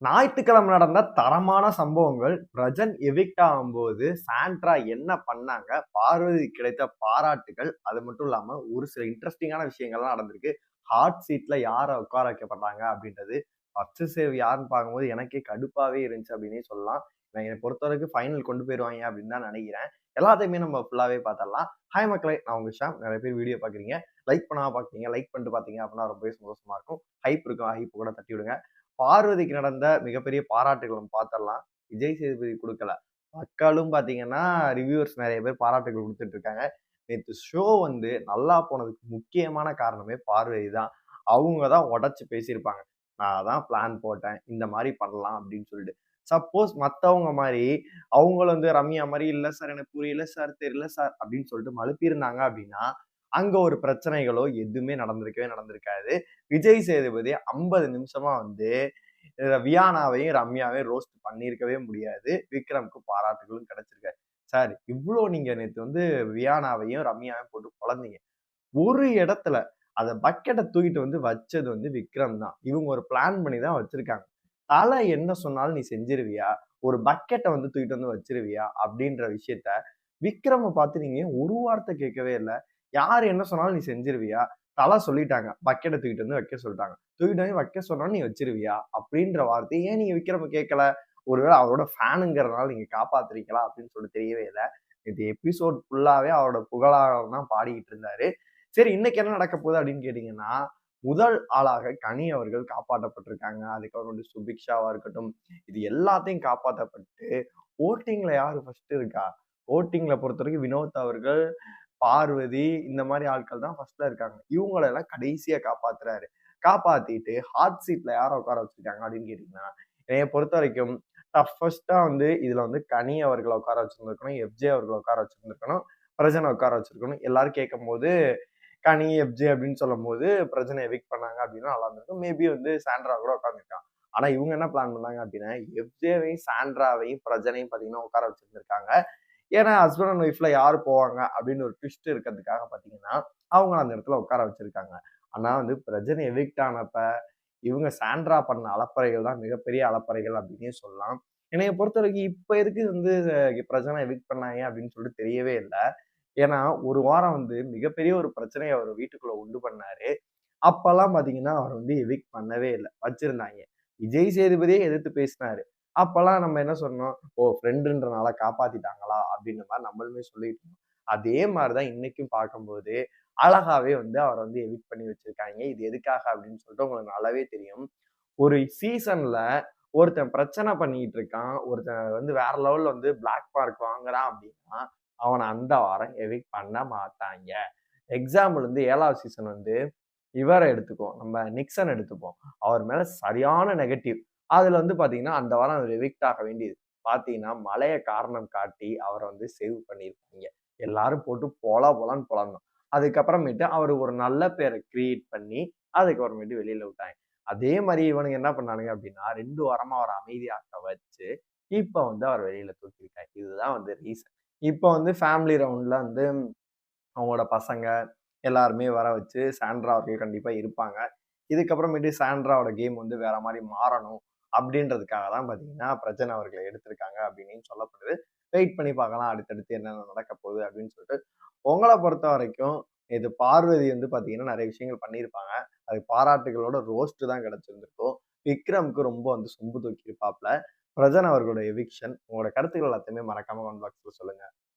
ஞாயிற்றுக்கிழமை நடந்த தரமான சம்பவங்கள். பிரஜன் எவிக்ட் ஆகும்போது சாண்ட்ரா என்ன பண்ணாங்க? பார்வதி கிடைத்த பாராட்டுகள். அது மட்டும் இல்லாம ஒரு சில இன்ட்ரஸ்டிங்கான விஷயங்கள்லாம் நடந்திருக்கு. ஹாட் சீட்ல யார உட்கார வைக்கப்பட்டாங்க அப்படின்றது. ஃபர்ஸ்ட் சேவ் யாருன்னு பார்க்கும்போது எனக்கே கடுப்பாவே இருந்துச்சு அப்படின்னே சொல்லலாம். என்னை பொறுத்தவரைக்கும் ஃபைனல் கொண்டு போயிருவாங்க அப்படின்னு தான் நினைக்கிறேன். எல்லாத்தையுமே நம்ம ஃபுல்லாவே பார்த்துடலாம். ஹாய் மக்களே! நான் உங்க ஷாம். நிறைய பேர் வீடியோ பார்க்குறீங்க. லைக் பண்ணாம பார்க்குறீங்க. லைக் பண்ணிட்டு பார்த்தீங்க அப்படின்னா ரொம்பவே சந்தோஷமா இருக்கும். ஹைப் இருக்கும். ஹைப் கூட தட்டி விடுங்க. பார்வதிக்கு நடந்த மிகப்பெரிய பாராட்டுகள் நம்ம பார்த்துடலாம். விஜய் சேதுபதி குடுக்கல. மக்களும் பார்த்தீங்கன்னா, ரிவ்யூவர்ஸ் நெறைய பேர் பாராட்டுகள் குடுத்துட்டு இருக்காங்க. நேத்து ஷோ வந்து நல்லா போனதுக்கு முக்கியமான காரணமே பார்வதி தான். அவங்க தான் உடைச்சு பேசியிருப்பாங்க. நான் தான் பிளான் போட்டேன். இந்த மாரி பண்ணலாம் அப்படின்னு சொல்லிட்டு. சப்போஸ் மத்தவங்க மாரி, அவங்களும் வந்து ரம்யா மாரி, "இல்ல சார் எனக்கு புரியல சார், தெரியல சார்" அப்படின்னு சொல்லிட்டு மழுப்பியிருந்தாங்க அப்படின்னா, அங்க ஒரு பிரச்சனைகளோ எதுவுமே நடந்திருக்காது. விஜய் சேதுபதி 50 நிமிஷமா வந்து வியானாவையும், ரம்யாவையும் ரோஸ்ட் பண்ணியிருக்கவே முடியாது. விக்ரம்க்கு பாராட்டுகளும் கிடைச்சிருக்காது. சார் இவ்ளோ நீங்க நேத்து வந்து வியானாவையும், ரம்யாவையும் போட்டு பொளந்தீங்க. ஒரு இடத்துல அத பக்கெட்ட தூக்கிட்டு வந்து வச்சது வந்து விக்ரம் தான். இவங்க ஒரு பிளான் பண்ணி தான் வச்சிருக்காங்க. தல என்ன சொன்னாலும் நீ செஞ்சுருவியா? ஒரு பக்கெட்ட வந்து தூக்கிட்டு வந்து வச்சுருவியா? அப்படின்ற விஷயத்த விக்ரம பார்த்து நீங்க ஒரு வார்த்தை கேட்கவே இல்ல. யாரு என்ன சொன்னாலும் நீ செஞ்சுருவியா? தல சொல்லிட்டாங்க. பக்கெட்ட தூக்கிட்டு வந்து வைக்க சொல்ட்டாங்க. தூக்கிட்டு வந்து வைக்க சொன்னா நீ வச்சுருவியா? அப்படின்ற வார்த்தைய ஏன் நீங்க விக்ரம கேட்கல? ஒருவேள அவரோட ஃபேனுங்கிறதுனால நீங்க காப்பாத்துறீங்களா? அப்படின்னு சொல்லிட்டு தெரியவே இல்ல. நேத்து எபிசோட் ஃபுல்லாவே அவரோட புகழாரம் தான் பாடிக்கிட்டு இருந்தாரு. சரி இன்னைக்கு என்ன நடக்க போகுது அப்படின்னு கேட்டீங்கன்னா, முதல் ஆளாக கனி அவர்கள் காப்பாற்றப்பட்டிருக்காங்க. அதுக்கப்புறம் வந்து சுபிக்ஷாவா இருக்கட்டும், இது எல்லாத்தையும் காப்பாத்தப்பட்டு, வோட்டிங்ல யாரு ஃபர்ஸ்ட் இருக்கா? வோட்டிங்ல பொறுத்தவரைக்கும் வினோத் அவர்கள், பார்வதி இந்த மாரி ஆட்கள் தான் ஃபர்ஸ்ட்ல இருக்காங்க. இவங்கள எல்லாம் கடைசியா காப்பாத்துறாரு. காப்பாத்திட்டு ஹாட் சீட்ல யார உட்கார வச்சிருக்காங்க அப்படின்னு கேட்டீங்கன்னா, என்னைய பொறுத்தவரைக்கும் டஃபஸ்ட்டா வந்து இதுல வந்து கனி அவர்கள உட்கார வச்சிருந்திருக்கணும். எஃப்ஜே அவர்கள உட்கார வச்சிருந்திருக்கணும். பிரஜன உட்கார வச்சிருக்கணும். எல்லாரும் கேட்கும்போது கனி, எஃப்ஜே அப்படின்னு சொல்லும்போது பிரஜனை எவிக்ட் பண்ணாங்க அப்படின்னா நல்லா இருந்திருக்கும். மேபி வந்து சாண்ட்ரா கூட உட்கார்ந்திருக்கலாம். ஆனா இவங்க என்ன பிளான் பண்ணாங்க அப்படின்னா, எஃப்ஜேவையும், சாண்ட்ராவையும், பிரஜனையும் பார்த்தீங்கன்னா உட்கார வச்சிருந்திருக்காங்க. ஏன்னா ஹஸ்பண்ட் அண்ட் ஒய்ஃப்ல யாரு போவாங்க அப்படின்னு ஒரு ட்விஸ்ட் இருக்கிறதுக்காக பார்த்தீங்கன்னா, அவங்கள அந்த இடத்துல உட்கார வச்சிருக்காங்க. ஆனா வந்து பிரஜனை எவிக்ட் ஆனப்ப, இவங்க சாண்ட்ரா பண்ண அலப்பறைகள் தான் மிகப்பெரிய அலப்பறைகள் அப்படின்னே சொல்லலாம். என்னைய பொறுத்தவரைக்கும் இப்ப எதுக்கு வந்து பிரஜனை எவிக்ட் பண்ணாங்க அப்படின்னு சொல்லிட்டு தெரியவே இல்ல. ஏன்னா, ஒரு வாரம் வந்து மிகப்பெரிய ஒரு பிரச்சனைய அவரு வீட்டுக்குள்ள உண்டு பண்ணாரு. அப்பல்லாம் பார்த்தீங்கன்னா, அவர வந்து எவிக்ட் பண்ணவே இல்ல. வச்சிருந்தாய்ங்க. விஜய் சேதுபதியே எதிர்த்து பேசினாரு. அப்பல்லாம் நம்ம என்ன சொன்னோம்? "ஓ! ஃப்ரெண்டுன்றனால காப்பாத்திட்டாங்களா?" அப்படின்ற மாரி நம்மளுமே சொல்லிட்டு இருந்தோம். அதே மாரி தான் இன்னைக்கும் பார்க்கும்போது, அழகாவே வந்து அவர வந்து எவிக்ட் பண்ணி வச்சிருக்காய்ங்க. இது எதுக்காக அப்படின்னு சொல்லிட்டு உங்களுக்கு நல்லாவே தெரியும். ஒரு சீசன்ல ஒருத்தன் பிரச்சனை பண்ணிட்டு இருக்கான். ஒருத்தன் வந்து வேற லெவல்ல வந்து பிளாக் மார்க் வாங்குறான் அப்படின்னா, அவன அந்த வாரம் எவிக்ட் பண்ண மாட்டாய்ங்க. எக்ஸாம்பிள் வந்து 7வது சீசன் வந்து இவர எடுத்துக்குவோம். நம்ம நிக்சன் எடுத்துப்போம். அவர் மேல சரியான நெகட்டிவ். அதுல வந்து பாத்தீங்கன்னா, அந்த வாரம் அவர் எவிக்ட் ஆக வேண்டியது. பாத்தீங்கன்னா, மழைய காரணம் காட்டி அவர வந்து சேவ் பண்ணியிருப்பாய்ங்க. எல்லாரும் போட்டு பொலன்னு பொளந்தோம். அதுக்கப்புறமேட்டு அவரு ஒரு நல்ல பேர கிரியேட் பண்ணி, அதுக்கப்புறமேட்டு வெளில விட்டாய்ங்க. அதே மாரி இவனுங்க என்ன பண்ணானுங்க அப்டின்னா, 2 வாரமா அவர அமைதியாக்க வச்சு, இப்ப வந்து அவர வெளில தூக்கியிருக்காய்ங்க. இதுதான் வந்து ரீசன். இப்ப வந்து ஃபேமிலி ரவுண்ட்ல வந்து அவங்களோட பசங்க எல்லாருமே வர வச்சு சாண்ட்ரா அவர்கள் கண்டிப்பா இருப்பாங்க. இதுக்கப்புறமேட்டு சாண்ட்ராவோட கேம் வந்து வேற மாரி மாறணும் அப்படின்றதுக்காக தான் பார்த்தீங்கன்னா, பிரஜன் அவர்கள எடுத்திருக்காங்க அப்படின்னு சொல்லப்படுது. வெயிட் பண்ணி பார்க்கலாம் அடுத்தடுத்து என்னென்ன நடக்க போகுது அப்படின்னு சொல்லிட்டு. உங்கள பொறுத்தவரைக்கும் இது பார்வதி வந்து பார்த்தீங்கன்னா, நெறைய விஷயங்கள் பண்ணியிருப்பாங்க. அதுக்கு பாராட்டுகளோட ரோஸ்ட் தான் கிடைச்சிருந்திருக்கும். விக்ரம்க்கு ரொம்ப வந்து சொம்பு தூக்கியிருப்பாப்ல. பிரஜன் அவர்களோட எவிக்ஷன். உங்களோட கருத்துக்கள் எல்லாத்தையுமே மறக்காம கமெண்ட் பாக்ஸ்ல சொல்லுங்க.